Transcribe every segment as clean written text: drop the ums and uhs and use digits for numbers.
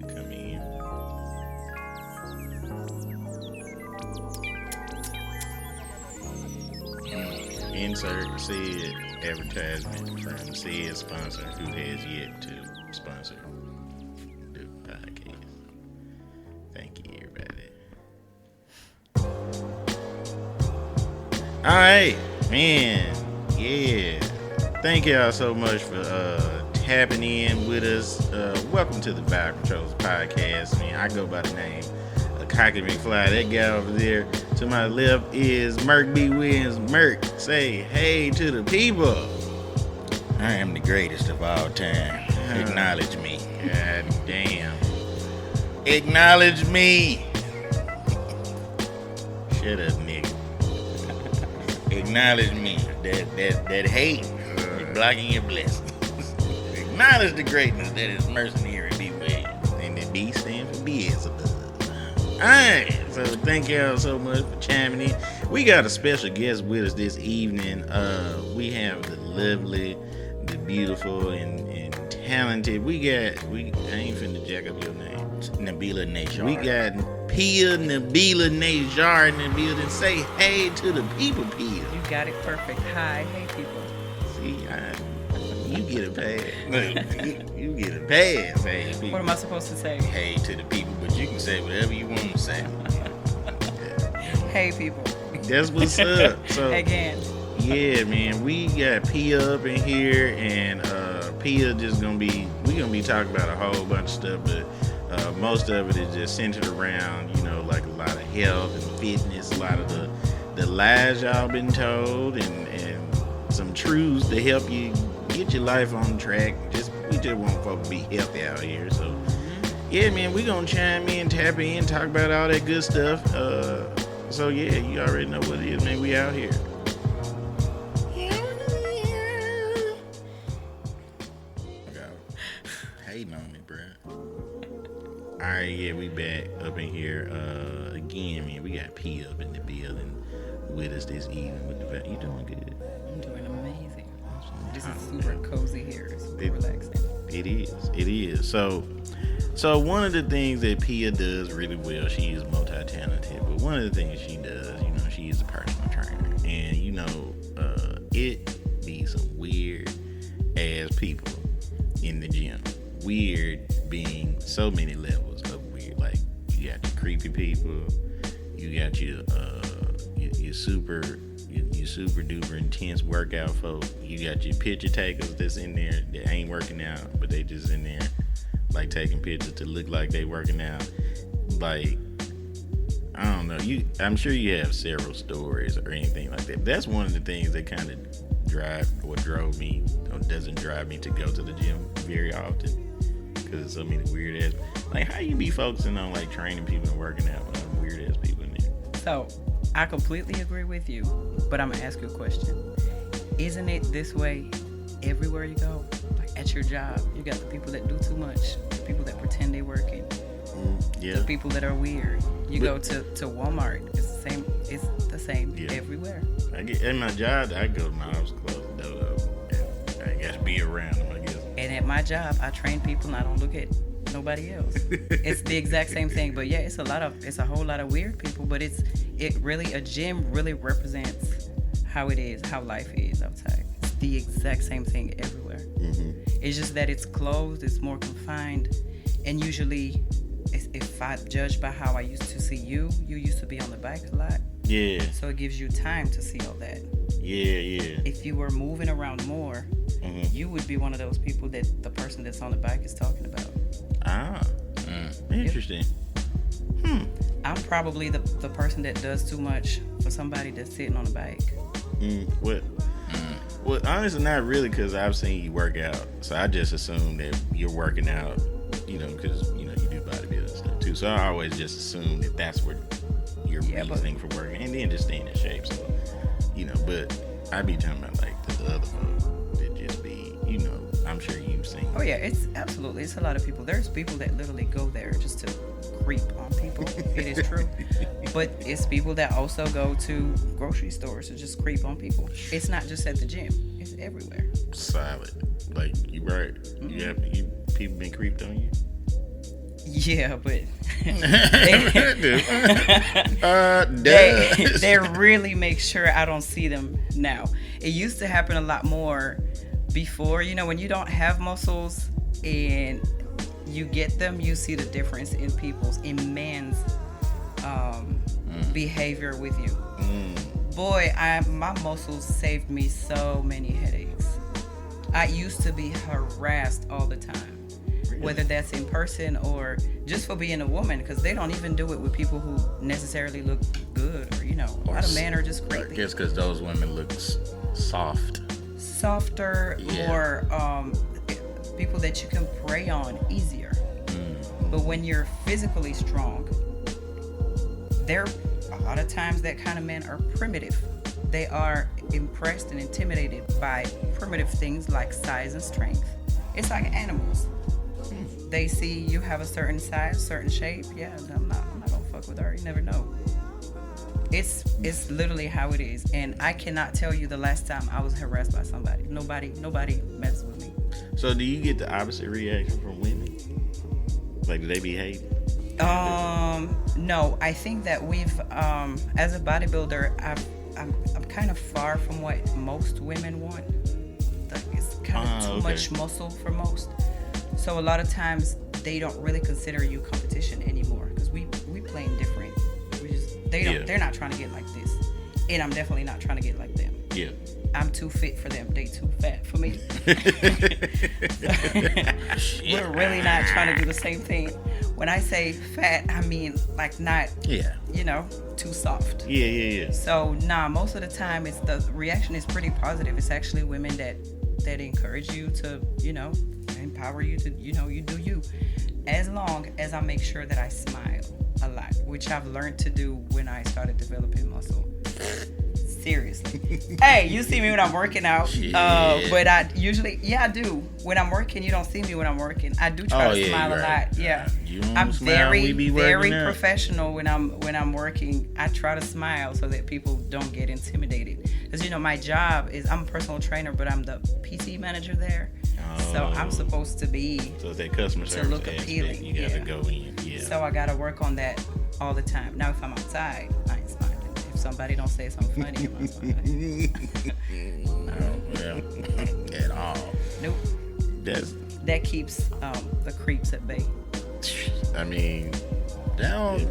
come in. Insert said advertisement from said sponsor who has yet to sponsor the podcast. Thank you, everybody. All right, man. Yeah. Thank y'all so much for tapping in with us. Welcome to the Vibe Controls podcast. Man, I go by the name of Cocky McFly. That guy over there to my left is Merk B. Williams. Merk, say hey to the people. I am the greatest of all time. Acknowledge me. God damn. Acknowledge me. Shut up, nigga. Acknowledge me. That hate is blocking your blessings. Acknowledge the greatness that is mercenary B. Williams. And the B stand for Beelzebub. Alright, so thank y'all so much for chiming in. We got a special guest with us this evening. We have the lovely, the beautiful, and talented. I ain't finna jack up your name. Nabila Nedjar. We got Pia Nabila Nedjar in the building. Say hey to the people, Pia. You got it perfect. Hi, hey people. See, you get a pass. you get a pass, hey people. What am I supposed to say? Hey to the people, but you can say whatever you want to say. Hey people. That's what's up. So Again. yeah, man, we got Pia up in here, and Pia we gonna be talking about a whole bunch of stuff, but most of it is just centered around, like a lot of health and fitness, a lot of the lies y'all been told, and some truths to help you get your life on track. We just want folks to be healthy out here. So yeah, man, we gonna chime in, tap in, talk about all that good stuff. So yeah, you already know what it is, man. We out here. Hating on me, bro. Alright, yeah, we back up in here again, man. We got P up in the building with us this evening. You doing good? I'm doing amazing. This is super cozy here. Super relaxing. It is. So one of the things that Pia does really well, she is multi-talented, but one of the things she does, she is a personal trainer. And, it be some weird ass people in the gym. Weird being so many levels of weird. Like, you got your creepy people, you got your super duper intense workout folk, you got your picture takers that's in there that ain't working out, but they just in there like taking pictures to look like they working out. Like, I don't know, I'm sure you have several stories or anything like that. That's one of the things that kind of drove me, or doesn't drive me to go to the gym very often, because there's so many weird ass. Like, how you be focusing on like training people and working out with some weird ass people in there? So, I completely agree with you, but I'm gonna ask you a question. Isn't it this way everywhere you go? Like at your job, you got the people that do too much, the people that pretend they're working, Yeah. the people that are weird. You go to Walmart, it's the same Yeah. everywhere. In my job, I go to my house close the door though. I guess be around them, I guess. And at my job, I train people and I don't look at nobody else. It's the exact same thing, but yeah, it's a whole lot of weird people, but a gym really represents how it is, how life is outside. It's the exact same thing everywhere. Mm-hmm. It's just that it's closed, it's more confined, and usually, if I judge by how I used to see you used to be on the bike a lot. Yeah. So it gives you time to see all that. Yeah. If you were moving around more, you would be one of those people that the person that's on the bike is talking about. Ah. Interesting. I'm probably the person that does too much for somebody that's sitting on a bike. Well, honestly, not really, because I've seen you work out. So I just assume that you're working out, because, you do bodybuilding stuff too. So I always just assume that that's where your reasoning for working, and then just staying in shape. So, but I be talking about like the other folks that just be, I'm sure you've seen. Oh yeah, it's a lot of people. There's people that literally go there just to creep on people. It is true. But it's people that also go to grocery stores to just creep on people. It's not just at the gym. It's everywhere. Solid. Like, you right. Mm-hmm. People been creeped on you? Yeah, but they really make sure I don't see them now. It used to happen a lot more before. You know, when you don't have muscles and you get them, you see the difference in men's behavior with you. Boy, my muscles saved me so many headaches. I used to be harassed all the time, whether that's in person or just for being a woman, because they don't even do it with people who necessarily look good, or a lot of men are just crazy. I guess because those women look softer, more people that you can prey on easier. But when you're physically strong, a lot of times that kind of men are primitive. They are impressed and intimidated by primitive things like size and strength. It's like animals. They see you have a certain size, certain shape. Yeah, I'm not gonna fuck with her. You never know. It's literally how it is. And I cannot tell you the last time I was harassed by somebody. Nobody messes with me. So do you get the opposite reaction from women? Like, do they be hating? No. I think that we've, as a bodybuilder, I'm kind of far from what most women want. Like, it's kind of too much muscle for most. So a lot of times they don't really consider you competition anymore, because we playing different. They're not trying to get like this, and I'm definitely not trying to get like them. Yeah. I'm too fit for them. They too fat for me. We're really not trying to do the same thing. When I say fat, I mean like not, too soft. Yeah. So most of the time the reaction is pretty positive. It's actually women that encourage you to, empower you to, you do you. As long as I make sure that I smile a lot, which I've learned to do when I started developing muscle. Seriously. Hey, you see me when I'm working out. But I usually, I do. When I'm working, you don't see me when I'm working. I do try to smile a lot. Yeah. I'm very professional when I'm working. I try to smile so that people don't get intimidated. Because my job is, I'm a personal trainer, but I'm the PT manager there. So I'm supposed to be that customer service to look appealing. You gotta go in. Yeah. So I gotta work on that all the time. Now if I'm outside, I ain't smiling. If somebody don't say something funny, I'm not smiling. At all. Nope. That keeps the creeps at bay. I mean, kind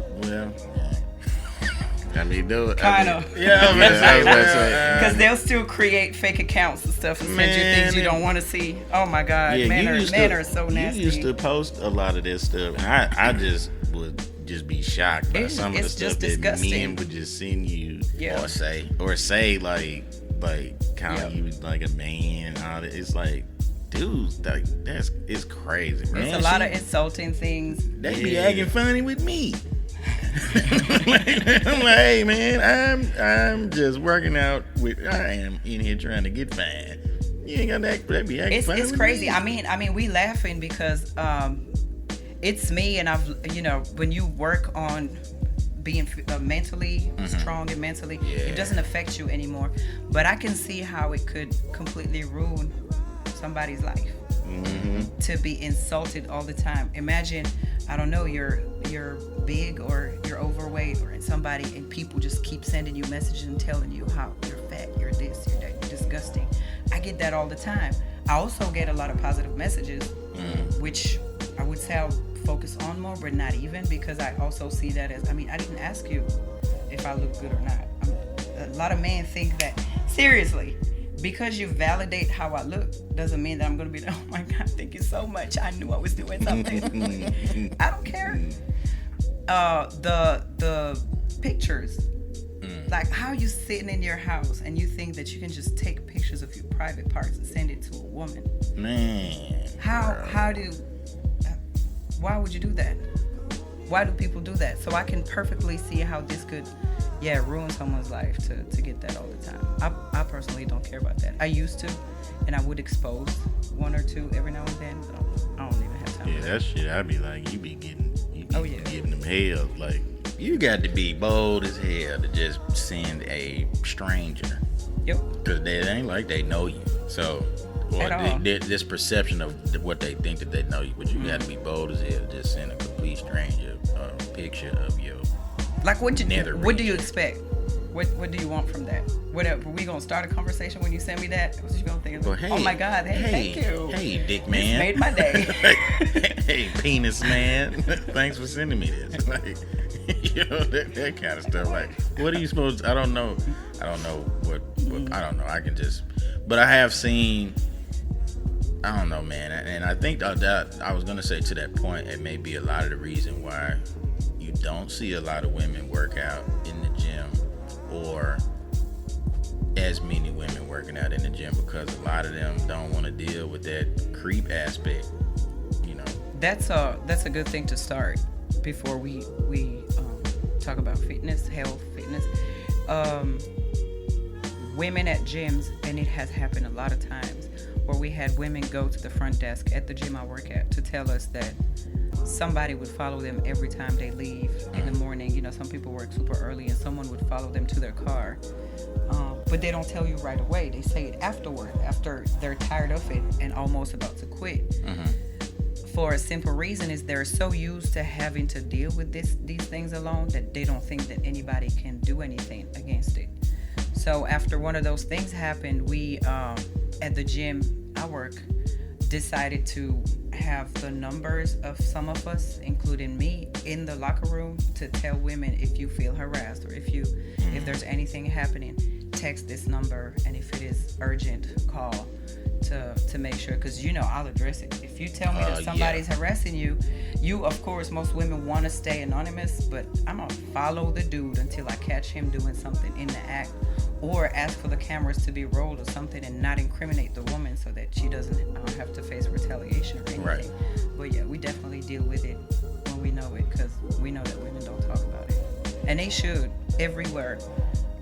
of. Because they'll still create fake accounts and stuff and send you things you don't want to see. Oh my God, men are so nasty. You used to post a lot of this stuff, and I just would just be shocked by some of the stuff that men would just send you, or say like calling you like a man. All that. It's like, dude, it's crazy, bro. It's a lot of insulting things. They be acting funny with me. I'm like, hey man, I'm just working out I am in here trying to get fine. You ain't got that be acting funny. It's crazy. Me. I mean, we laughing because it's me, and I've when you work on being mentally strong and mentally, it doesn't affect you anymore. But I can see how it could completely ruin somebody's life. To be insulted all the time. Imagine, I don't know, you're big or you're overweight or somebody, and people just keep sending you messages and telling you how you're fat, you're this, you're that, you're disgusting. I get that all the time. I also get a lot of positive messages, which I would say I'll focus on more, but not even, because I also see that as, I didn't ask you if I look good or not. A lot of men think that, seriously, because you validate how I look doesn't mean that I'm going to be like, oh my God, thank you so much. I knew I was doing something. I don't care. The pictures, like how you sitting in your house and you think that you can just take pictures of your private parts and send it to a woman. Man. Why would you do that? Why do people do that? So I can perfectly see how this could ruin someone's life to get that all the time. I personally don't care about that. I used to, and I would expose one or two every now and then, but I don't even have time. Yeah, that shit, I'd be like, you be giving them hell. Like, you got to be bold as hell to just send a stranger. Yep. Because they ain't like they know you. So, this perception of what they think that they know you, but you got to be bold as hell to just send a complete complete stranger a picture of your Like, what do you region. expect? What do you want from that? Whatever. We gonna start a conversation when you send me that? What you gonna think? Well, hey, oh my God! Hey, thank you. Hey, dick This man. made my day. Hey, penis man. Thanks for sending me this. Like, you know, that kind of stuff. Like, what are you supposed to, I don't know what I don't know. I can just, but I have seen, I don't know, man. And I think that I was going to say to that point, it may be a lot of the reason why you don't see a lot of women work out in the gym, or as many women working out in the gym, because a lot of them don't want to deal with that creep aspect, you know. That's a good thing to start before we talk about fitness, health, fitness. Women at gyms, and it has happened a lot of times, where we had women go to the front desk at the gym I work at to tell us that somebody would follow them every time they leave in the morning. You know, some people work super early, and someone would follow them to their car. But they don't tell you right away. They say it afterward, after they're tired of it and almost about to quit. For a simple reason is they're so used to having to deal with these things alone that they don't think that anybody can do anything against it. So after one of those things happened, we at the gym I work decided to have the numbers of some of us, including me, in the locker room to tell women, if you feel harassed or if there's anything happening, text this number, and if it is urgent, call to make sure, because I'll address it. If you tell me that somebody's harassing you, of course, most women want to stay anonymous, but I'm gonna follow the dude until I catch him doing something in the act, or ask for the cameras to be rolled or something and not incriminate the woman so that she doesn't have to face retaliation or anything. Right. But yeah, we definitely deal with it when we know it, because we know that women don't talk about it, and they should everywhere.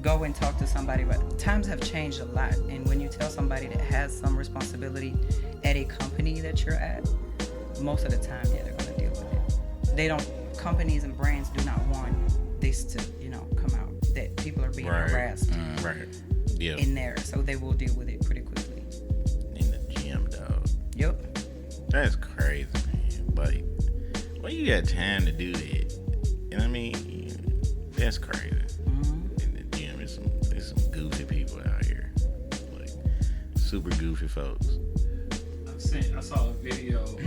Go and talk to somebody about it. Times have changed a lot, and when you tell somebody that has some responsibility at a company that you're at, most of the time, they're going to deal with it. Companies and brands do not want this to, come out, that people are being harassed in there, so they will deal with it pretty quickly. In the gym, dog. Yep. That's crazy, man. Like, well, you got time to do that? You know what I mean? That's crazy. There's some goofy people out here, like super goofy folks. I saw a video of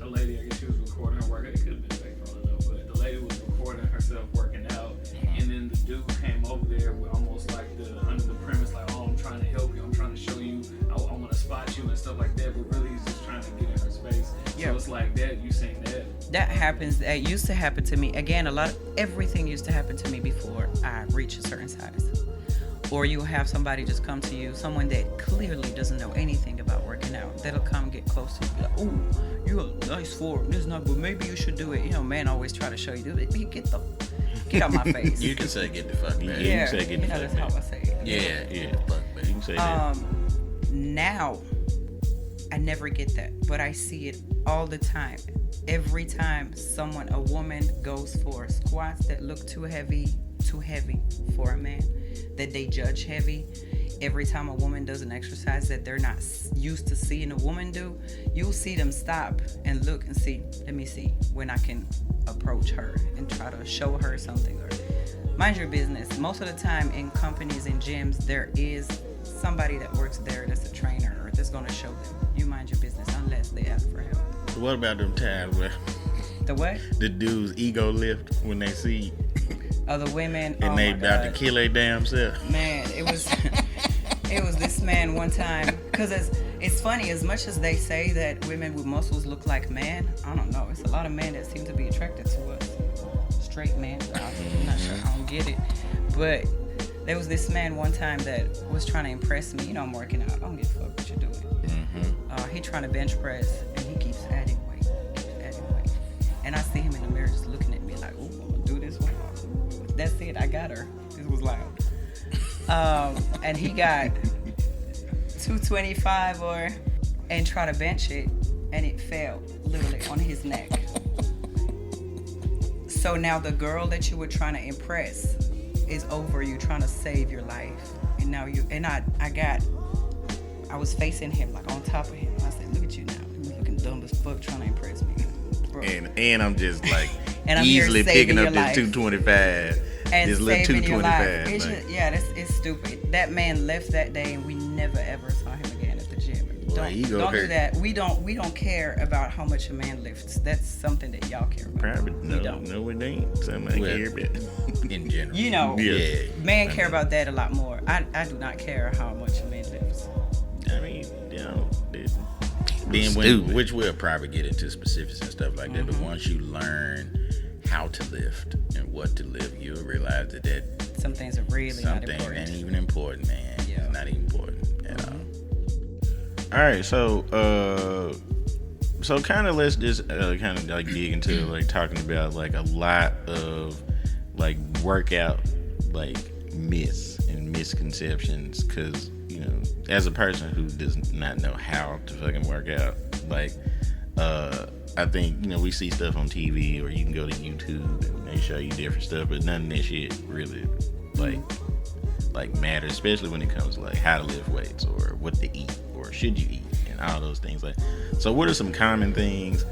a lady. I guess she was recording her workout. It could have been fake, I don't know, but the lady was recording herself working out, and then the dude came over there with almost like under the premise, like, "Oh, I'm trying to help you. I'm trying to show you. I want to spot you and stuff like that." But really, he's just trying to get in her space. So it's like that. You seen that? That happens. That used to happen to me. Again, everything used to happen to me before I reach a certain size. Or you'll have somebody just come to you, someone that clearly doesn't know anything about working out. That'll come get close to you, be like, "Oh, you're a nice form. This is not, but maybe you should do it." Men always try to show you do it. Get out my face. You can say get the fuck back. Yeah, you can say get the fuck that's back. how I say it. Yeah, fuck back. You can say that. Now, I never get that, but I see it all the time. Every time a woman goes for squats that look too heavy for a man, that they judge heavy. Every time a woman does an exercise that they're not used to seeing a woman do, you'll see them stop and look and see, let me see when I can approach her and try to show her something. Or mind your business. Most of the time in companies and gyms, there is somebody that works there that's a trainer or that's going to show them. You mind your business unless they ask for help. What about them times where the what? The dudes ego lift when they see other women and they about to kill their damn self? Man, it was this man one time, because it's funny, as much as they say that women with muscles look like men, I don't know, it's a lot of men that seem to be attracted to us straight men. I'm not sure, I don't get it, but there was this man one time that was trying to impress me. I'm working out, I don't give a fuck what you're doing. He trying to bench press and he keeps adding weight, and I see him in the mirror just looking at me like, "Ooh, I'm gonna do this one." That's it, I got her. It was loud. And he got 225 and try to bench it, and it fell literally on his neck. So now the girl that you were trying to impress is over you, trying to save your life, and now I was facing him, like on top of him. I said, "Look at you now. You're looking dumb as fuck trying to impress me." Bro. And and I'm just like And I'm here easily saving picking up your this life. 225. And This little saving your life. 225. It's Like, just, yeah, it's stupid. That man left that day, and we never ever saw him again at the gym. Boy, he go Don't do hurt. that. We don't care about how much a man lifts. That's something that y'all care about. probably We don't. no, it ain't. Something Well, like here, but in general. You know, yeah. men care about that a lot more. I do not care how much a man lifts. I mean, you know, Then stupid. which we'll probably get into specifics and stuff like that. Mm-hmm. But once you learn how to lift and what to lift, you'll realize that Some things are really not something important. ain't even important, man. Yeah. It's not even important at all. All right, so kind of let's just kind of like dig into like talking about like a lot of like workout like myths and misconceptions, because you know, as a person who does not know how to fucking work out, like I think, you know, we see stuff on TV or you can go to YouTube and they show you different stuff, but none of that shit really like matters, especially when it comes to like how to lift weights or what to eat or should you eat and all those things. Like, so what are some common things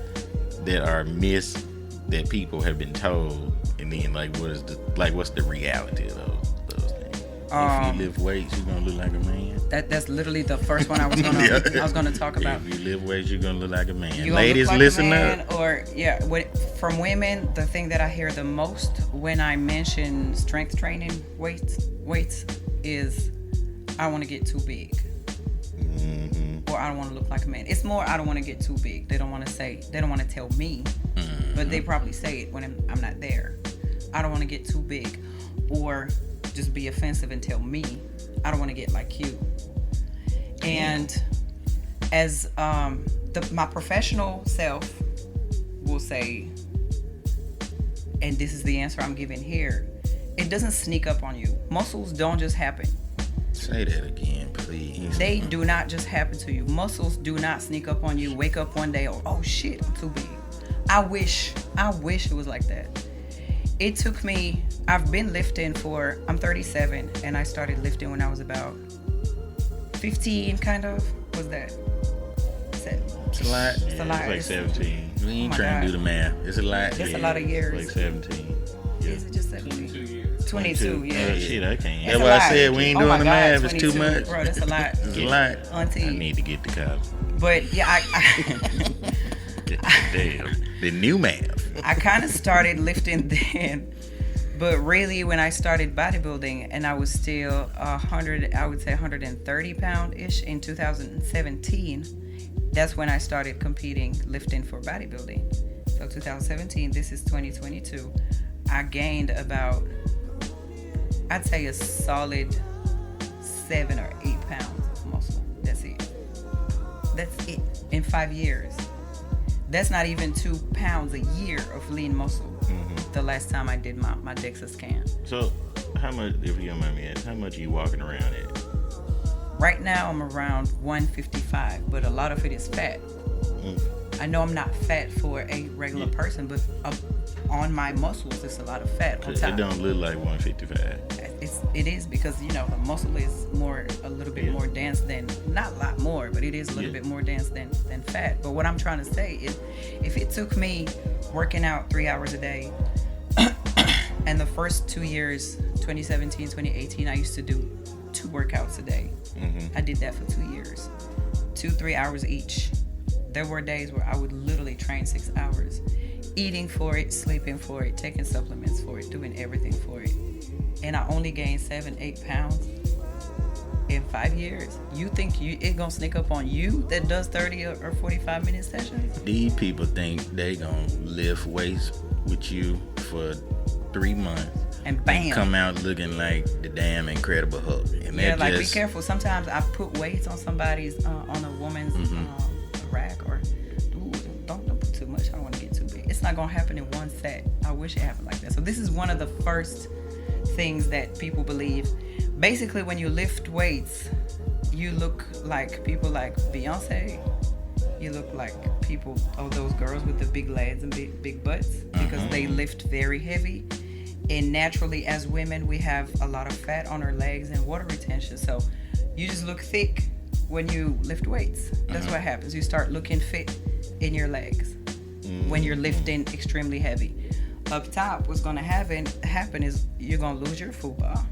that are myths that people have been told, and then like what's the reality of those things? If you lift weights, you're gonna look like a man. That's literally the first one I was gonna Yeah. I was gonna talk about. If you lift weights, you're gonna look like a man. You gonna Ladies, look like listen a man, up. Or from women, the thing that I hear the most when I mention strength training weights is I want to get too big, or I don't want to look like a man. It's more I don't want to get too big. They don't want to tell me, but they probably say it when I'm not there. I don't want to get too big, or just be offensive and tell me I don't want to get like you. And as my professional self will say, and this is the answer I'm giving here, it doesn't sneak up on you. Muscles don't just happen. Say that again, please. They do not just happen to you. Muscles do not sneak up on you. Wake up one day, oh shit, I'm too big. I wish it was like that. It took me, I've been lifting I'm 37, and I started lifting when I was about 15, kind of. What's that? It's a lot. It's a lot. It's like 17. We ain't my trying to God. do the math. It's a lot. That's a lot of years. Like 17. Yeah. Is it just 22 17? years. 22, yeah. Oh, shit, I can't. It's That's a why I lot. said we ain't Oh doing my the God, math. It's too 22. much. Bro, that's a lot. It's a lot. Auntie. I need to get the college. But yeah, Damn. The new math. I kind of started lifting then, but really when I started bodybuilding, and I was still 100, I would say 130 pound-ish in 2017, that's when I started competing, lifting for bodybuilding. So 2017, this is 2022, I gained about, I'd say a solid 7 or 8 pounds of muscle. That's it in 5 years. That's not even 2 pounds a year of lean muscle. The last time I did my DEXA scan. So, how much, if you don't mind me asking, how much are you walking around at? Right now I'm around 155, but a lot of it is fat. I know I'm not fat for a regular person, but on my muscles it's a lot of fat on It top. don't look like 155. It is because, you know, the muscle is a little bit more dense than, not a lot more, but it is a little bit more dense than fat. But what I'm trying to say is, if it took me working out 3 hours a day, and the first 2 years, 2017, 2018, I used to do 2 workouts a day. I did that for 2 years, 2-3 hours each. There were days where I would literally train 6 hours, eating for it, sleeping for it, taking supplements for it, doing everything for it. And I only gained 7-8 pounds in 5 years. You think it gonna sneak up on you that does 30 or 45 minute sessions? These people think they gonna lift weights with you for 3 months And bam. come out looking like the damn Incredible Hulk. And Yeah, that like just, be careful. Sometimes I put weights on somebody's, on a woman's rack, or don't put too much. I don't want to get too big. It's not gonna happen in one set. I wish it happened like that. So this is one of the first things that people believe. Basically, when you lift weights, you look like people like Beyonce. You look like people, those girls with the big legs and big butts, because they lift very heavy. And naturally, as women, we have a lot of fat on our legs and water retention. So you just look thick when you lift weights. That's what happens. You start looking fit in your legs. when you're lifting extremely heavy. Up top, what's gonna happen is you're gonna lose your fupa,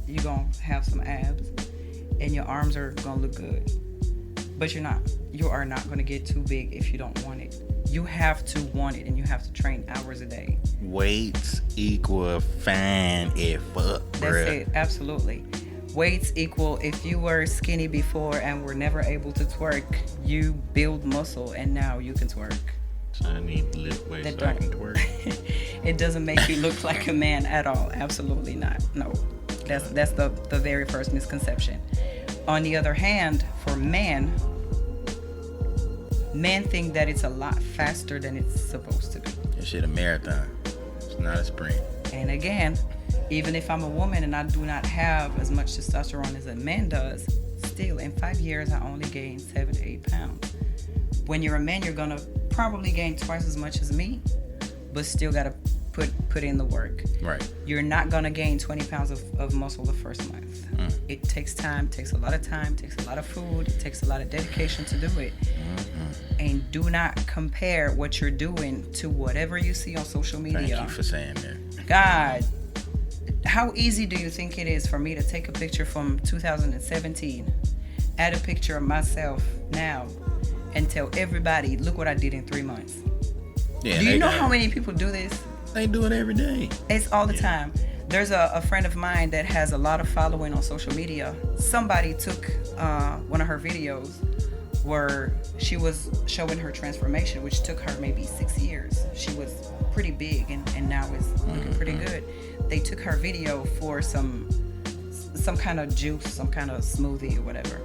you're gonna have some abs, and your arms are gonna look good. But you are not gonna get too big if you don't want it. You have to want it, and you have to train hours a day. Weights equal fine if fuck, bruh. That's it, absolutely. Weights equal, if you were skinny before and were never able to twerk, you build muscle and now you can twerk. So I need to lift weights so I can twerk. It doesn't make you look like a man at all. Absolutely not. No. That's the very first misconception. On the other hand, for men think that it's a lot faster than it's supposed to be. That shit a marathon. It's not a sprint. And again, even if I'm a woman and I do not have as much testosterone as a man does, still in 5 years I only gained 7 to 8 pounds. When you're a man, you're gonna probably gain twice as much as me, but still gotta put in the work. Right. You're not gonna gain 20 pounds of muscle the first month. It takes time, takes a lot of time, takes a lot of food, it takes a lot of dedication to do it. And do not compare what you're doing to whatever you see on social media. Thank you for saying that. God, how easy do you think it is for me to take a picture from 2017, add a picture of myself now, and tell everybody, look what I did in 3 months? Yeah, do you know how many people do this? They do it every day. It's all the time. There's a friend of mine that has a lot of following on social media. Somebody took one of her videos where she was showing her transformation, which took her maybe 6 years. She was pretty big and now is looking pretty good. They took her video for some kind of juice, some kind of smoothie or whatever.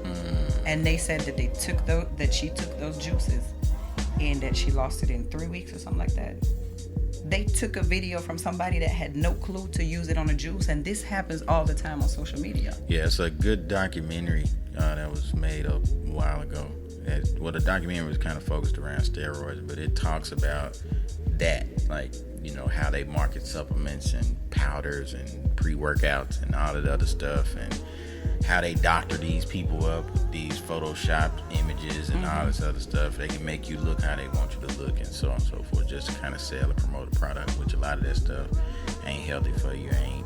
And they said that she took those juices and that she lost it in 3 weeks or something like that. They took a video from somebody that had no clue to use it on a juice, and this happens all the time on social media. Yeah, it's a good documentary that was made a while ago. The documentary was kind of focused around steroids, but it talks about that, like, you know, how they market supplements and powders and pre-workouts and all of the other stuff, and how they doctor these people up with these photoshopped images and all this other stuff. They can make you look how they want you to look and so on and so forth, just to kind of sell or promote a product, which a lot of that stuff ain't healthy for you, ain't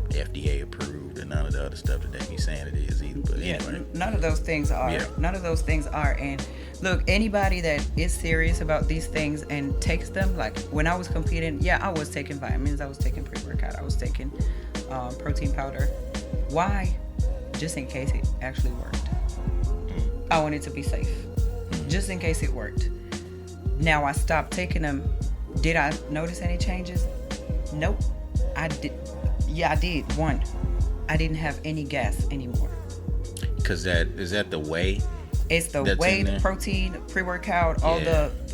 FDA approved, and none of the other stuff that they be saying it is either. But anyway, none of those things are. Yeah. None of those things are. And look, anybody that is serious about these things and takes them, like when I was competing, yeah, I was taking vitamins, I was taking pre-workout, I was taking protein powder. Why? Just in case it actually worked. I wanted to be safe. Just in case it worked. Now I stopped taking them. Did I notice any changes? Nope. I did. Yeah, I did. One, I didn't have any gas anymore. Cause is that the whey? It's the whey, the protein, pre-workout,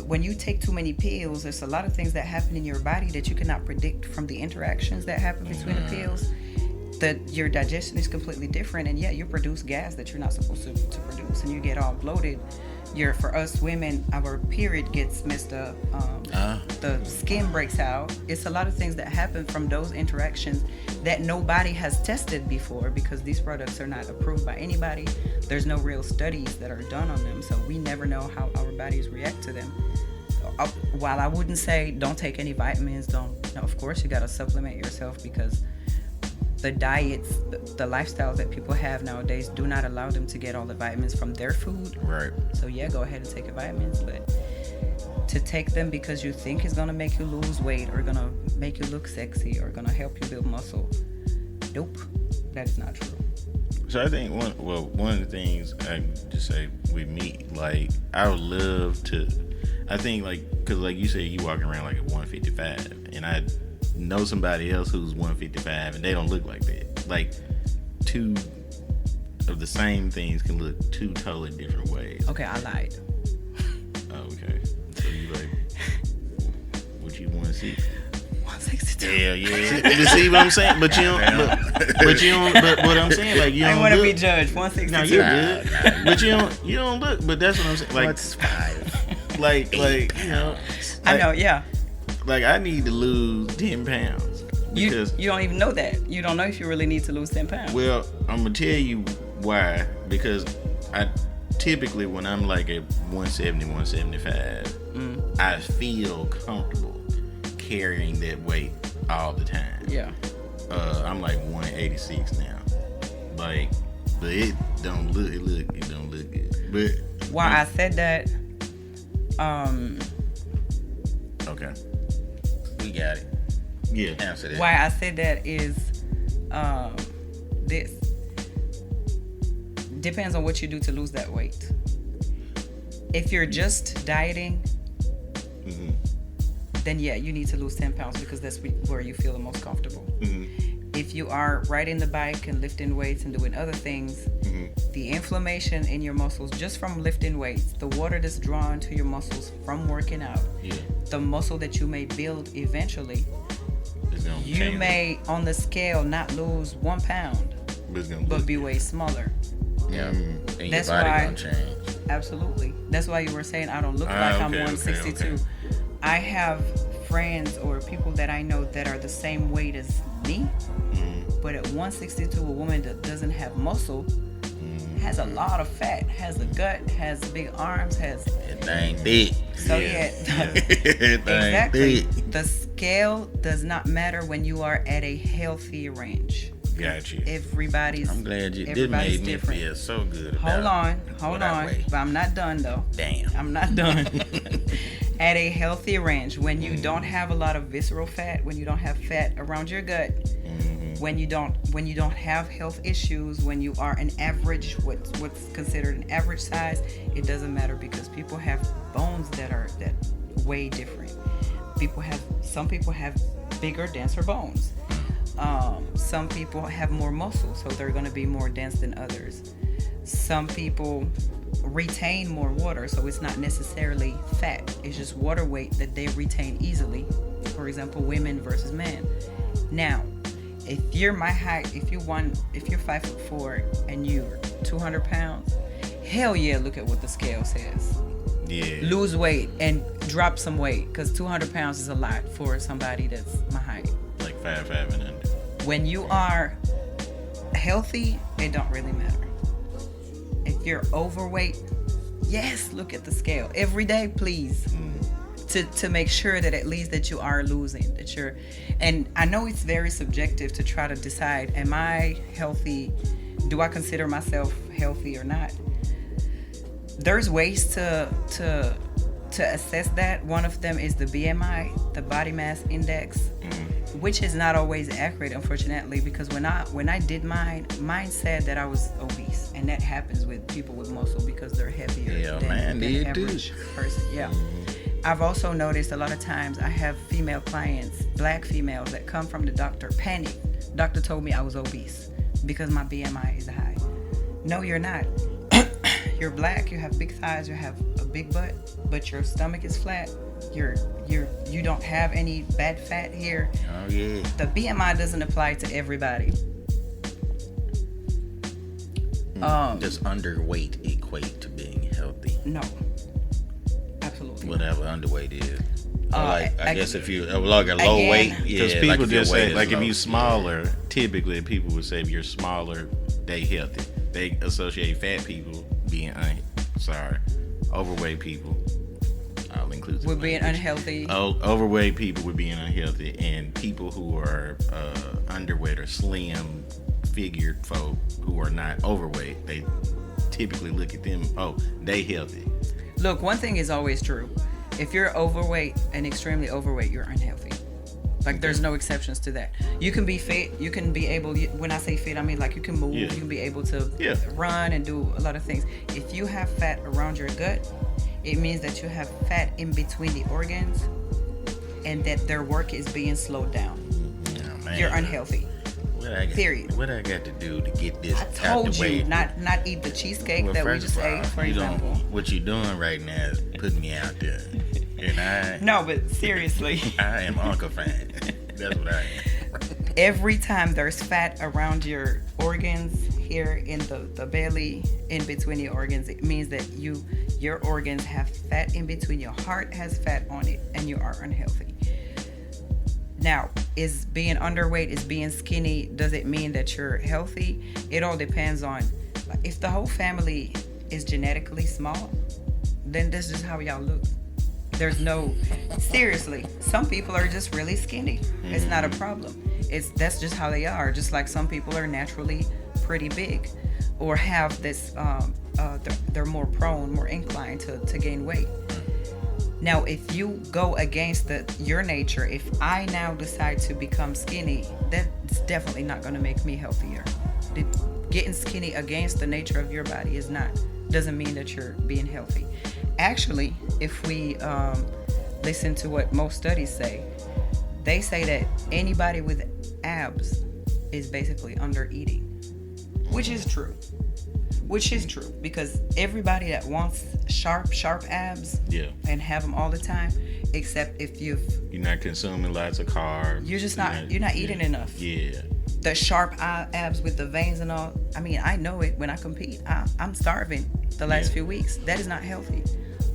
when you take too many pills, there's a lot of things that happen in your body that you cannot predict from the interactions that happen between the pills. That your digestion is completely different, and you produce gas that you're not supposed to produce, and you get all bloated. For us women, our period gets messed up. The skin breaks out. It's a lot of things that happen from those interactions that nobody has tested before, because these products are not approved by anybody. There's no real studies that are done on them, so we never know how our bodies react to them. While I wouldn't say don't take any vitamins, of course you gotta supplement yourself, because the diets, the lifestyles that people have nowadays do not allow them to get all the vitamins from their food. Right. So go ahead and take your vitamins, but to take them because you think it's gonna make you lose weight or gonna make you look sexy or gonna help you build muscle, nope, that is not true. So I think one of the things I just say with me, like, I would love to, I think, like, because like you said, you walking around like at 155, and I know somebody else who's 155 and they don't look like that. Like, two of the same things can look two totally different ways. Okay, I lied. Oh, okay. So you like, what you want to see? 162. Yeah. You see what I'm saying? But you don't. But what I'm saying, like, you don't. I want to look. be judged. 162. No, you're good. But you don't look. But that's what I'm saying. Like, What's 5? like, you know. I know. Yeah. Like, I need to lose 10 pounds. Because You don't even know that. You don't know if you really need to lose 10 pounds. Well, I'm going to tell you why. Because I typically, when I'm like at 170, 175, I feel comfortable carrying that weight all the time. Yeah. I'm like 186 now. Like, but it don't look good. But Why I said that, okay. We got it. Yeah. Answer that. why I said that is, this depends on what you do to lose that weight. If you're just dieting, Mm-hmm. then yeah, you need to lose 10 pounds because that's where you feel the most comfortable. Mm-hmm. If you are riding the bike and lifting weights and doing other things, the inflammation in your muscles just from lifting weights, the water that's drawn to your muscles from working out, Yeah. the muscle that you may build eventually, It's gonna you change may on the scale not lose 1 pound, but it's gonna but look be way smaller. Yeah. And your That's body why- gonna change. Absolutely. That's why you were saying I don't look like I'm okay, 162. okay. I have friends or people that I know that are the same weight as me, but at 162, a woman that doesn't have muscle, has a lot of fat, has a gut, has big arms, has. That thing thick. So Yeah. yeah, exactly. Big. The scale does not matter when you are at a healthy range. Got you. Everybody's. I'm glad you. This everybody's made me different. feel so good. Hold about on, what I weigh. but I'm not done though. Damn. I'm not done. At a healthy range, when you don't have a lot of visceral fat, when you don't have fat around your gut, when you don't have health issues, when you are an average, what's considered an average size, it doesn't matter because people have bones that way different. Some people have bigger, denser bones. Some people have more muscle, so they're going to be more dense than others. Some people retain more water, so it's not necessarily fat. It's just water weight that they retain easily. For example, women versus men. Now, if you're my height, if you're 5'4" and you're 200 pounds, hell yeah, look at what the scale says. Yeah. Lose weight and drop some weight, because 200 pounds is a lot for somebody that's my height. Like 5'5" and under. When you are healthy, it don't really matter. If you're overweight, yes, look at the scale every day, please, to make sure that at least that you are losing, that you're. And I know it's very subjective to try to decide, am I healthy? Do I consider myself healthy or not? There's ways to assess that. One of them is the BMI, the body mass index, which is not always accurate, unfortunately, because when I did mine said that I was obese, and that happens with people with muscle because they're heavier Yeah, than man, the did average too. person. Yeah. I've also noticed a lot of times I have female clients, black females, that come from the doctor panic. Doctor told me I was obese because my BMI is high. No, you're not. You're black, you have big thighs, you have a big butt, but your stomach is flat. You don't have any bad fat here. Oh yeah. The BMI doesn't apply to everybody. Does underweight equate to being healthy? No. Absolutely. Whatever underweight is. Or I guess if you like a low again, weight, Because yeah, people like if your just weight say, is like, if low. you smaller, typically people would say if you're smaller, they healthy. They associate fat people being overweight people. I'll include We're being unhealthy. Overweight people would being unhealthy, and people who are underweight or slim figured folk who are not overweight, they typically look at them, oh, they healthy. Look, one thing is always true. If you're overweight and extremely overweight, you're unhealthy. Like, there's no exceptions to that. You can be fit. You can be able, when I say fit, I mean like you can move. Yeah. You can be able to Yeah. run and do a lot of things. If you have fat around your gut, it means that you have fat in between the organs and that their work is being slowed down. Oh, man. You're unhealthy. Period. What I got to do to get this I out told the way? you not eat the cheesecake that we first just of all, ate, for you example. what you're doing right now is putting me out there. And No, but seriously. I am Uncle Fan. That's what I am. Every time there's fat around your organs here in the belly, in between your organs, it means that your organs have fat in between. Your heart has fat on it, and you are unhealthy. Now, is being underweight, is being skinny, does it mean that you're healthy? It all depends on, if the whole family is genetically small, then this is how y'all look. There's no, seriously, some people are just really skinny. It's not a problem. That's just how they are. Just like some people are naturally pretty big, or have this, they're more prone, more inclined to gain weight. Now, if you go against your nature, if I now decide to become skinny, that's definitely not going to make me healthier. Getting skinny against the nature of your body doesn't mean that you're being healthy. Actually, if we listen to what most studies say, they say that anybody with abs is basically under eating, which is true. Because everybody that wants sharp abs and have them all the time, except if you're not consuming lots of carbs, you're not eating enough. Yeah. The sharp abs with the veins and all. I mean, I know it when I compete. I'm starving the last few weeks. That is not healthy.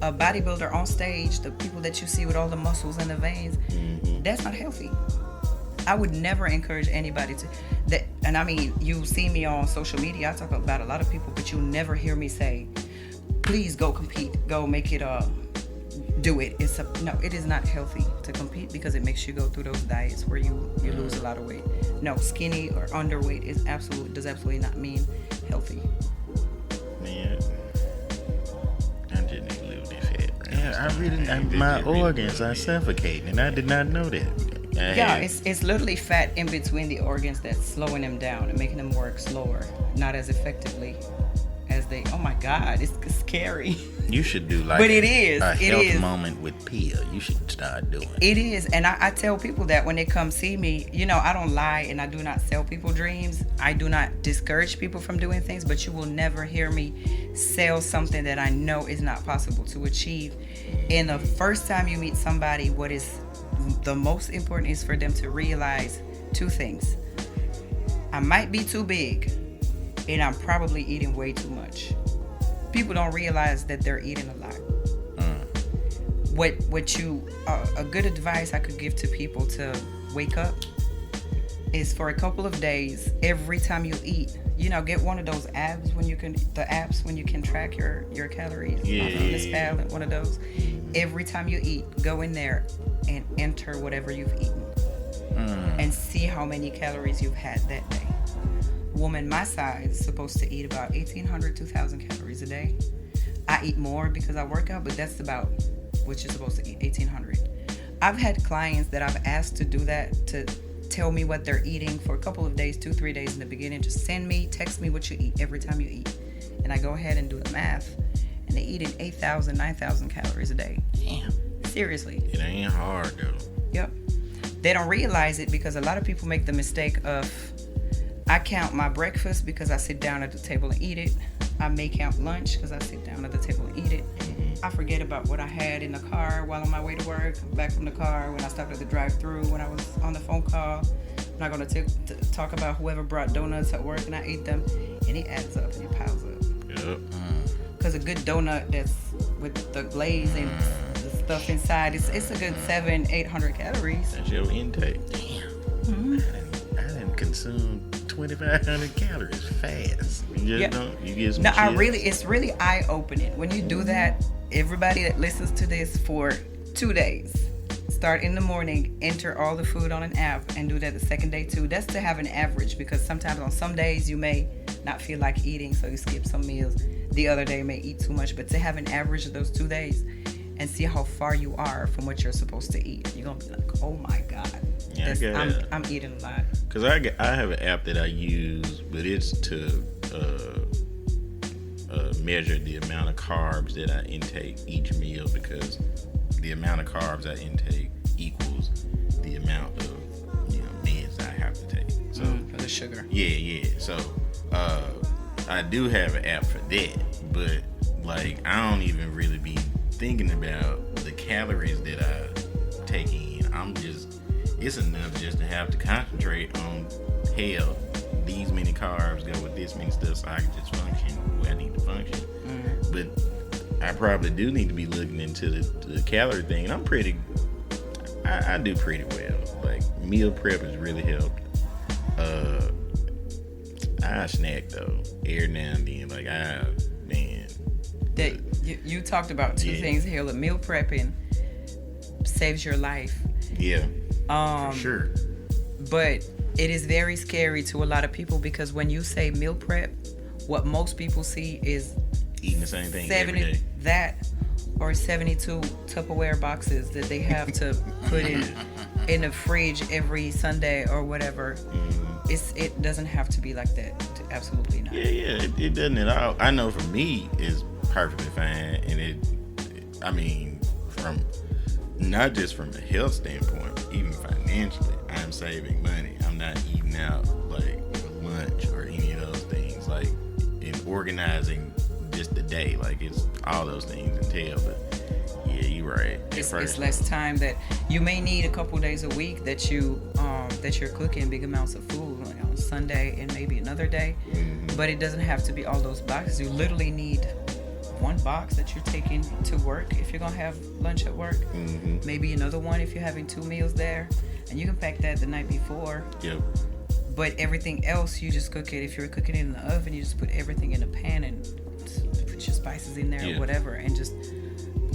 A bodybuilder on stage, the people that you see with all the muscles and the veins, that's not healthy. I would never encourage anybody to that. And I mean, you see me on social media. I talk about a lot of people, but you'll never hear me say, "Please go compete. Go make it. Do it." No. It is not healthy to compete because it makes you go through those diets where you lose a lot of weight. No, skinny or underweight does absolutely not mean healthy. Man, I didn't even live this fat. Yeah, my organs are suffocating, and I did not know that. It's literally fat in between the organs that's slowing them down and making them work slower, not as effectively as they. Oh my God, it's scary. You should do like but it is. a it health is. moment with Pia. You should start doing it. Is, and I tell people that when they come see me, I don't lie and I do not sell people dreams. I do not discourage people from doing things, but you will never hear me sell something that I know is not possible to achieve. And the first time you meet somebody, what is the most important is for them to realize two things. I might be too big, and I'm probably eating way too much. People don't realize that they're eating a lot. A good advice I could give to people to wake up is for a couple of days, every time you eat, get one of those apps when you can track your calories. Fitness one of those. Every time you eat, go in there and enter whatever you've eaten and see how many calories you've had that day. A woman my size is supposed to eat about 1,800, 2,000 calories a day. I eat more because I work out, but that's about what you're supposed to eat, 1,800. I've had clients that I've asked to do that, to tell me what they're eating for a couple of days, 2-3 days in the beginning. Just text me what you eat every time you eat. And I go ahead and do the math. And they eat 8,000, 9,000 calories a day. Damn. Seriously. It ain't hard though. Yep. They don't realize it because a lot of people make the mistake of, I count my breakfast because I sit down at the table and eat it. I may count lunch because I sit down at the table and eat it. I forget about what I had in the car while on my way to work, back from the car, when I stopped at the drive-thru, when I was on the phone call. I'm not going to talk about whoever brought donuts at work and I ate them. And it adds up and it piles up. Yep. Because a good donut that's with the glaze and the stuff inside, it's a good 700-800 calories. That's your intake. Damn. I didn't consume 2,500 calories fast. You just don't. You get some. No, chips. it's really eye-opening when you do that. Everybody that listens to this for 2 days, start in the morning, enter all the food on an app, and do that the second day too. That's to have an average, because sometimes on some days you may not feel like eating, so you skip some meals. The other day you may eat too much, but to have an average of those 2 days and see how far you are from what you're supposed to eat, you're gonna be like, oh my God, I'm eating a lot. Because I have an app that I use, but it's to measure the amount of carbs that I intake each meal, because the amount of carbs I intake equals the amount of meds I have to take. So For the sugar. Yeah. So I do have an app for that, but like I don't even really be thinking about the calories that I take in. It's enough just to have to concentrate on these many carbs go with this many stuff, so I can just function where I need to function. But I probably do need to be looking into the calorie thing, and I do pretty well. Like meal prep has really helped. I snack though every now and then. Like You talked about two things here: the meal prepping saves your life. Yeah. Um, For sure. But it is very scary to a lot of people because when you say meal prep, what most people see is Eating the same thing every day. that or 72 Tupperware boxes that they have to put in the fridge every Sunday or whatever. It doesn't have to be like that. Absolutely not. Yeah, it doesn't at all. I know for me, it's perfectly fine, and I mean, from not just from a health standpoint, but even financially, I'm saving money. I'm not eating out like lunch or any of those things. Like in organizing just the day, like it's all those things entail. But yeah, you're right. It's less time that you may need a couple days a week that you're cooking big amounts of food like on Sunday and maybe another day. But it doesn't have to be all those boxes. You literally need one box that you're taking to work if you're gonna have lunch at work. Maybe another one if you're having 2 meals there, and you can pack that the night before. Yep. But everything else, you just cook it. If you're cooking it in the oven, you just put everything in a pan and put your spices in there or whatever, and just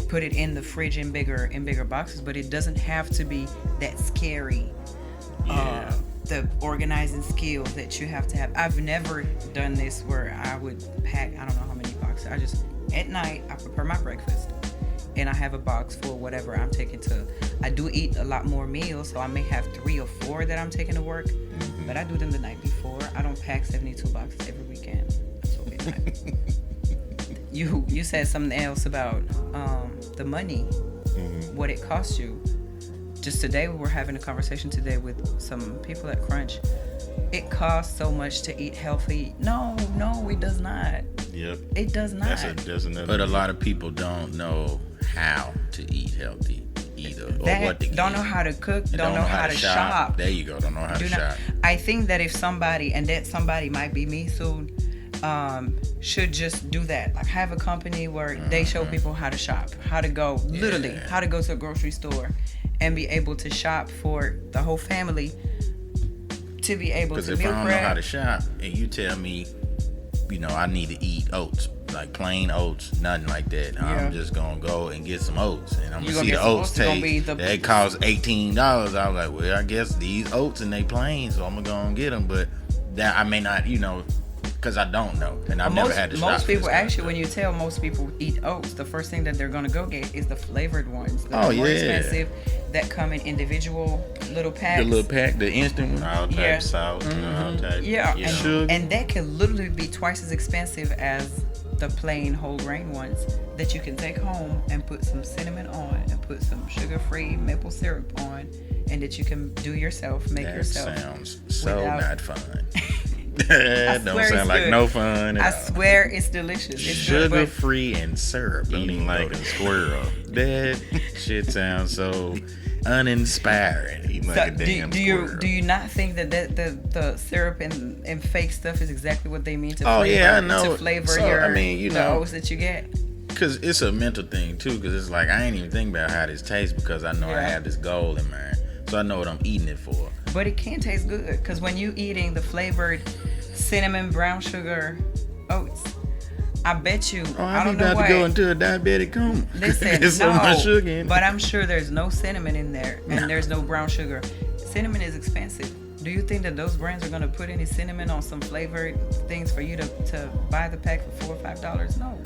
put it in the fridge in bigger boxes. But it doesn't have to be that scary. The organizing skill that you have to have. I've never done this where I would pack, I don't know how many boxes. I just, at night, I prepare my breakfast and I have a box for whatever I'm taking to. I do eat a lot more meals, so I may have 3 or 4 that I'm taking to work, but I do them the night before. I don't pack 72 boxes every weekend. Absolutely not. You said something else about the money, what it costs you. Just today, we were having a conversation today with some people at Crunch. It costs so much to eat healthy. No, it does not. Yep. It does not. That's another. But a lot of people don't know how to eat healthy either, or what to don't eat. know how to cook. They Don't know how to shop. There you go. Don't know how to shop. I think that if somebody, and that somebody might be me soon, should just do that. Like have a company where they show people how to shop, how to go, literally, how to go to a grocery store and be able to shop for the whole family to be able to meal prep. Because if I don't know how to shop and you tell me, I need to eat oats, like plain oats, nothing like that. I'm just going to go and get some oats. And I'm going to see the oats taste. That costs $18. I was like, well, I guess these oats and they plain, so I'm going to go and get them. But that I may not, because I don't know. And I've never had to shop. Most people, actually, when you tell most people eat oats, the first thing that they're going to go get is the flavored ones. The more expensive that come in individual little packs. The little pack, the instant one. All type salt, all type. And that can literally be twice as expensive as the plain whole grain ones that you can take home and put some cinnamon on and put some sugar-free maple syrup on, and that you can do yourself, make yourself. That sounds so not fun. That don't sound like no fun. I swear it's delicious. It's sugar free and syrup. Eating like a squirrel. That shit sounds so uninspiring. Eating like a damn squirrel. Do you not think that the syrup and fake stuff is exactly what they mean to I know. To flavor so, your the oats that you get? Because it's a mental thing too. Because it's like I ain't even think about how this tastes because I know I have this goal in mind. So I know what I'm eating it for. But it can taste good because when you eating the flavored cinnamon brown sugar oats, I bet you. I don't know about to go into a diabetic coma. Listen, There's so much sugar in it. But I'm sure there's no cinnamon in there, and there's no brown sugar. Cinnamon is expensive. Do you think that those brands are going to put any cinnamon on some flavored things for you to buy the pack for $4 or $5? No.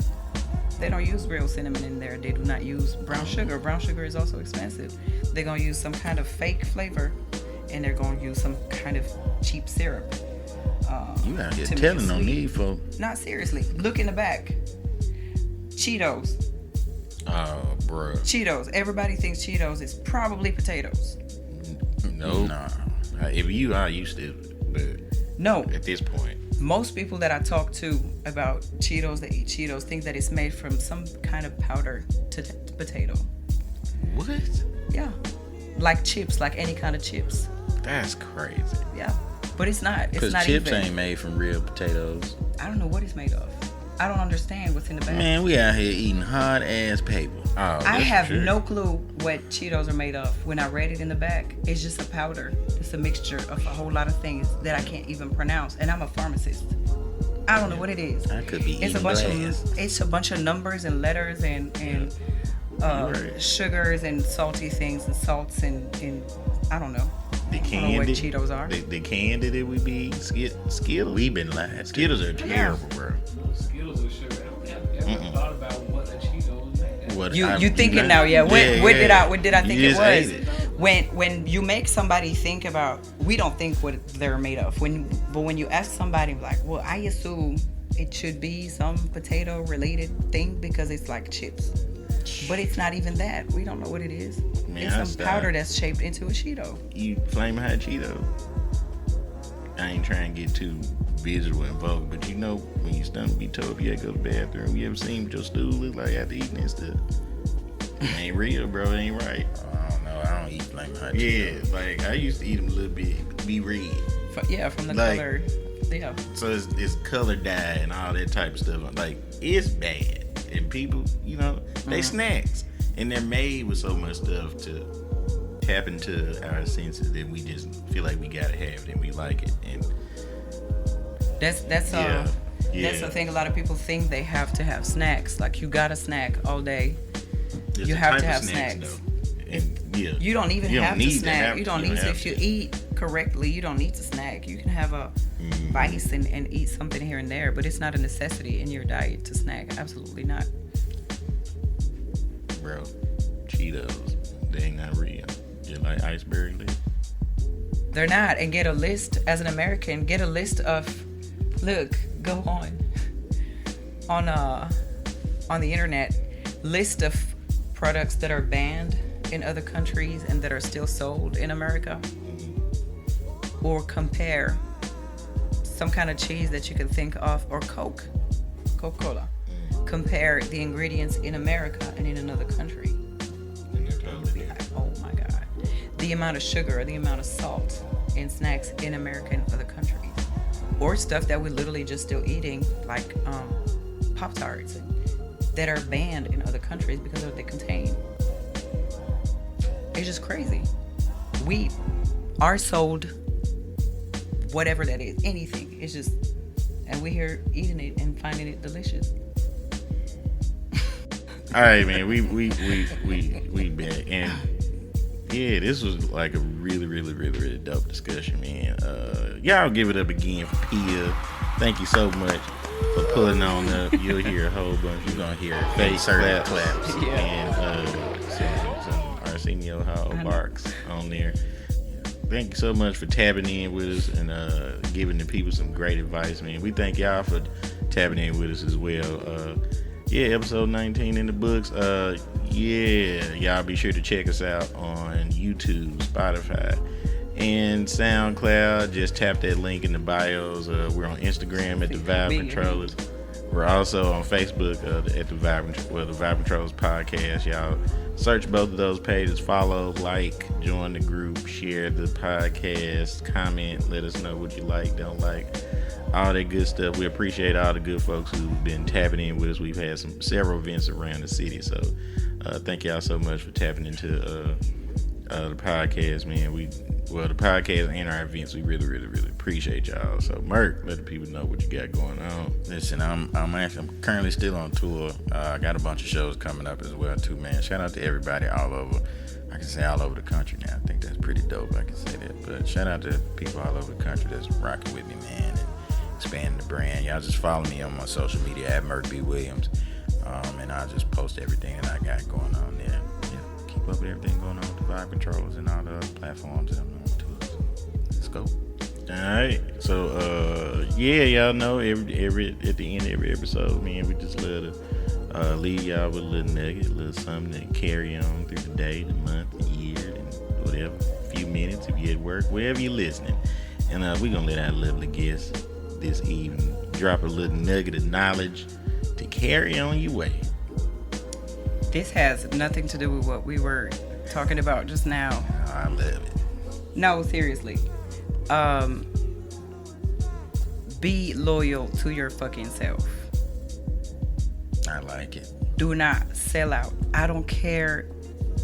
They don't use real cinnamon in there. They do not use brown sugar. Brown sugar is also expensive. They're going to use some kind of fake flavor, and they're going to use some kind of cheap syrup. You out here telling on me for... Not seriously. Look in the back. Cheetos. Oh, bro. Cheetos. Everybody thinks Cheetos is probably potatoes. No. Nah. If you are used to it, but no. At this point. Most people that I talk to about Cheetos, that eat Cheetos, think that it's made from some kind of powder potato. What? Yeah. Like chips, like any kind of chips. That's crazy. Yeah. But it's not. It's Because not chips even. ain't made from real potatoes. I don't know what it's made of. I don't understand what's in the bag. Man, we out here eating hard ass paper. Oh, I have no clue what Cheetos are made of. When I read it in the back, it's just a powder. It's a mixture of a whole lot of things that I can't even pronounce. And I'm a pharmacist. I don't know what it is. I could be It's eating a bunch glass. of numbers and letters and sugars and salty things and salts and I don't know. The candy, I don't know what Cheetos are. The candy that we be Skittles. We've been lying. Skittles are terrible, bro. Skittles are sugar. I never thought about what a Cheeto is made of. What you thinking now? Yeah. What did I think it was? When you make somebody think about, we don't think what they're made of. But when you ask somebody, like, well, I assume it should be some potato related thing because it's like chips. But it's not even that. We don't know what it is. Man, it's some powder that's shaped into a Cheeto. You flaming hot Cheeto. I ain't trying to get too visual and vulgar, but you know when your stomach be told you gotta go to the bathroom, you ever seen what your stool look like after eating that stuff? It ain't real, bro. It ain't right. I don't know. I don't eat flaming hot Cheetos. Yeah, like I used to eat them a little bit, be red. From the color. Yeah. So it's color dye and all that type of stuff. Like, it's bad. And people, you know, they snacks. And they're made with so much stuff to tap into our senses that we just feel like we gotta have it and we like it. And that's the thing. A lot of people think they have to have snacks. Like, you got a snack all day. There's you have to have snacks. And you don't even have to snack. You don't need to. If you to. eat correctly, you don't need to snack. You can have a vice and eat something here and there, but it's not a necessity in your diet to snack. Absolutely not. Bro, Cheetos, they ain't not real. Just like iceberg leaf. They're not. And get a list, as an American, get a list of, look, go on the internet, list of products that are banned in other countries and that are still sold in America. Or compare some kind of cheese that you can think of, or Coca-Cola. Compare the ingredients in America and in another country. Oh my God. The amount of sugar or the amount of salt in snacks in America and other countries. Or stuff that we're literally just still eating, like Pop-Tarts, that are banned in other countries because of what they contain. It's just crazy. We are sold whatever that is, anything. It's just, and we're here eating it and finding it delicious. All right, man. We back, and yeah, this was like a really dope discussion, man. Y'all give it up again for Pia. Thank you so much for pulling on up. You'll hear a whole bunch. You're gonna hear face claps and some Arsenio Hall barks on there. Thank you so much for tapping in with us and giving the people some great advice, man. We thank y'all for tapping in with us as well. Episode 19 in the books. Y'all be sure to check us out on YouTube, Spotify, and SoundCloud. Just tap that link in the bios. We're on Instagram at the Vibe Controllers. We're also on Facebook at the Vibe Controllers Podcast. Y'all search both of those pages, follow, like, join the group, share the podcast, comment, let us know what you like, don't like, all that good stuff. We appreciate all the good folks who've been tapping in with us. We've had several events around the city, so thank y'all so much for tapping into the podcast, man. The podcast and our events, we really appreciate y'all. So, Merk, let the people know what you got going on. Listen, I'm currently still on tour. I got a bunch of shows coming up as well too, man. Shout out to everybody all over. I can say all over the country now. I think that's pretty dope. I can say that. But shout out to people all over the country that's rocking with me, man, and expanding the brand. Y'all just follow me on my social media at Merk B. Williams, and I'll just post everything that I got going on there. Yeah, keep up with everything going on with the Vibe Controllers and all the other platforms that I'm on too. So let's go. All right, so y'all know every at the end of every episode, man, we just love to leave y'all with a little nugget, a little something to carry on through the day, the month, the year, and whatever, a few minutes if you're at work, wherever you're listening. And we're gonna let our lovely guests this evening drop a little nugget of knowledge to carry on your way. This has nothing to do with what we were talking about just now. I love it. No, seriously. Be loyal to your fucking self. I like it. Do not sell out. I don't care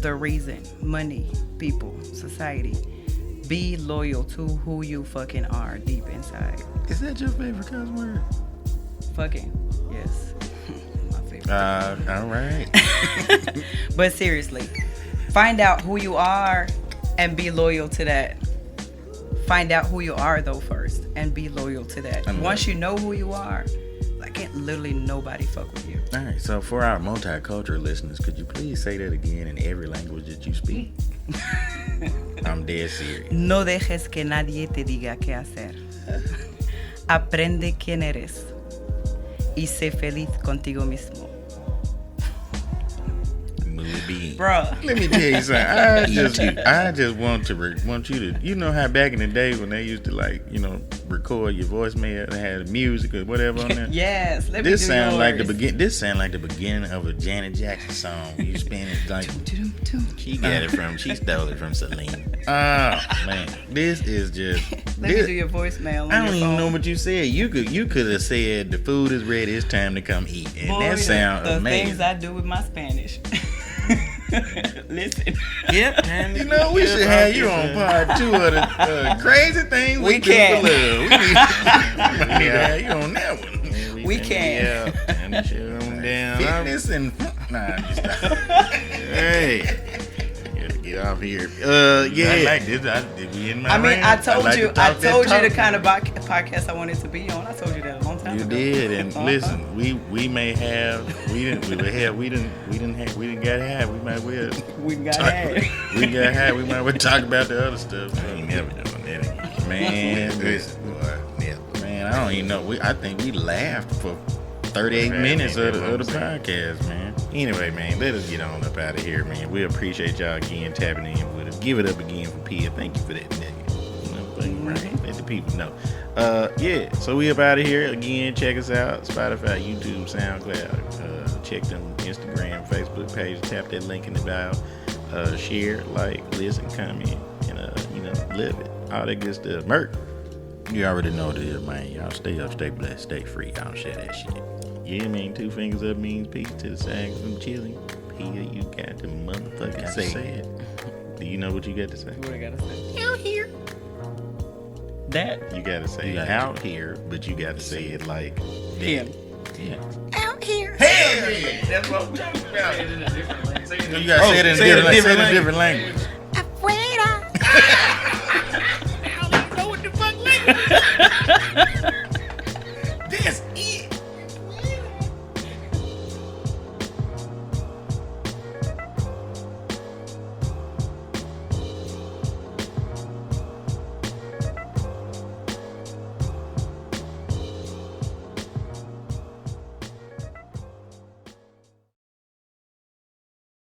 the reason. Money, people, society. Be loyal to who you fucking are deep inside. Is that your favorite cuss word? Fucking, yes. My favorite. All right. But seriously, find out who you are and be loyal to that. Find out who you are though first and be loyal to that. Once you know who you are, like can't literally nobody fuck with you. All right, so for our multicultural listeners, could you please say that again in every language that you speak? I'm dead serious. No dejes que nadie te diga qué hacer. Aprende quién eres y sé feliz contigo mismo. Bro, let me tell you something. I just want you to, you know how back in the day when they used to record your voicemail and had music or whatever on there. Yes, let this me do sound like yours. This sound like the beginning of a Janet Jackson song. You spin it like she stole it from Celine. Oh man, this is just. Let me do your voicemail. I don't even know what you said. You could have said the food is ready. It's time to come eat, and Boy, that sound the amazing. things I do with my Spanish. Listen. Yep. You know, we should have you on part 2 of the crazy things we do can. for love. We need to have you on that one. We can. Yeah. And shit on down. Fitness and just Hey. Gotta get off here. Yeah. I like this. I mean, I told you the kind of talk. podcast I wanted to be on. I told you that a long time You ago. did, and listen, we may have, we didn't got high. We might well. We got had. We got high. We might well talk about the other stuff. I ain't never done that again. Man, Listen, boy. Never. man, I don't even know. I think we laughed for 38 minutes of the podcast, man. Anyway, man, let us get on up out of here, man. We appreciate y'all again tapping in with us. Give it up again for Pia. Thank you for that, nigga. Right. Let the people know. Yeah, so we up out of here. Again, check us out. Spotify, YouTube, SoundCloud. Check them Instagram, Facebook page. Tap that link in the bio. Share, like, listen, comment, and live it. All that good stuff. Merc. You already know what it is, man. Y'all stay up, stay blessed, stay free. Y'all share that shit. Yeah, man. 2 fingers up means peace to the side from chilling. Pia, you got to motherfucking say it. Do you know what you got to say? What I gotta say? Out here. That. You gotta say out here, but you gotta say it like Him. Yeah. Out here. Hell yeah! That's what I'm talking about. Say it in a different language. You gotta say it in a different language. Afuera.